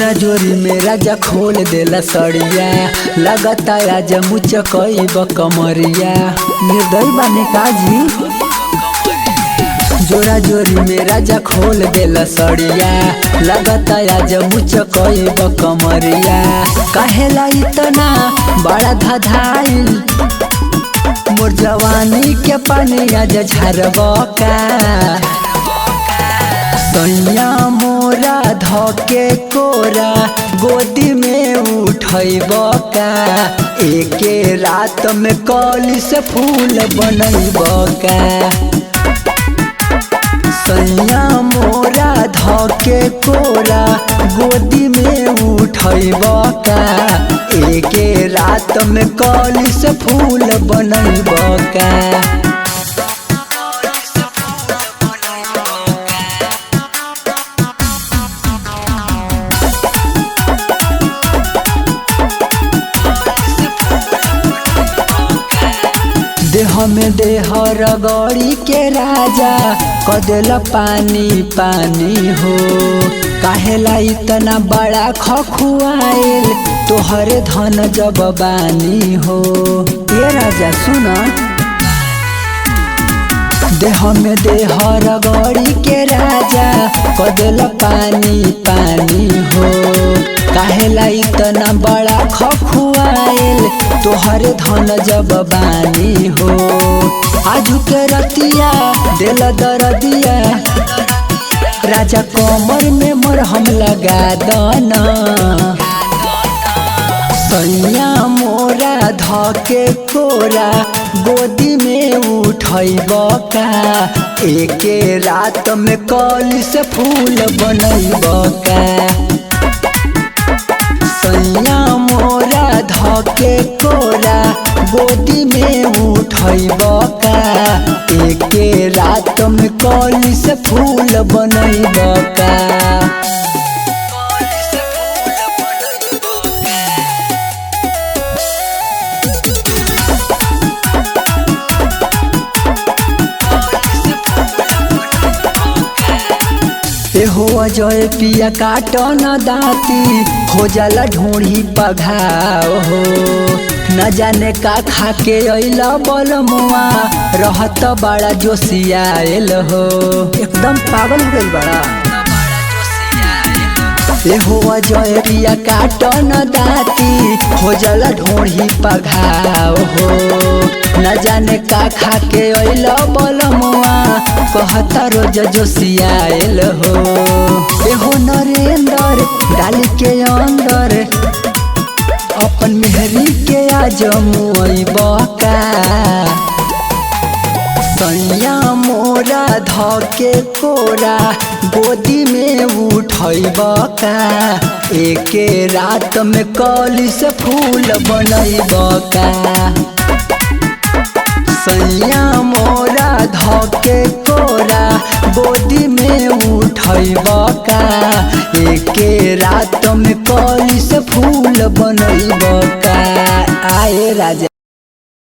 जोरा जोरी में राजा खोल देला सड़िया, लगता आज मुचकई कमरिया। निर्दयी बानी काजी। जोरा जोरी में राजा खोल देला सड़िया, लगता आज मुचकई कमरिया। काहेला इतना बड़ा धधाइल, मोर जवानी के पानी आज झरबका। सैया मोरा धके कोरा गोदी में उठैबका, एके रात में कली से फूल बनैबका। सैया मोरा धके कोरा गोदी में उठैबका, एके रात में कली से फूल बनैबका। देह में देह रगड़ी के राजा कदेला पानी पानी हो। काहेला इतना बड़ा खखुआइल, तोहरे धन जब बानी हो। ये राजा सुना, देह में देह रगड़ी के राजा कदेला पानी पानी हो। काहेला इतना बड़ा खखुआइल, तोहरे धन जब बानी हो। आजू के रतिया दिल दरदिया, राजा कमर में मरहम लगा दना। सैया मोरा धके कोरा गोदी में उठैबका, एके रात में कली से फूल बनैबका। सैया मोरा धके कोरा गोदी में उठैबका, एके रात में कली से फूल बनैबका। हो अजय पिया काटन दाती, हो जाला ढूंढी पघाव हो। न जाने का खा के अइला बलमुआ, रहत बड़ा जोशियाल हो। एकदम पागल हो गइल बड़ा। हो अजय पिया काटन दाती, हो जाला ढूंढी पघाव हो। न जाने का खा के अइला बलमुआ, कहता रोज जोशियाल हो। एहो नरेंद्र डाली के अंदर, अपन मेहरी के आज मुइबका। सैया मोरा धके कोरा गोदी में उठैबका, एके रात में कली से फूल बनैबका। सैया मोरा धके कोरा गोदी में उठैबका, एके रात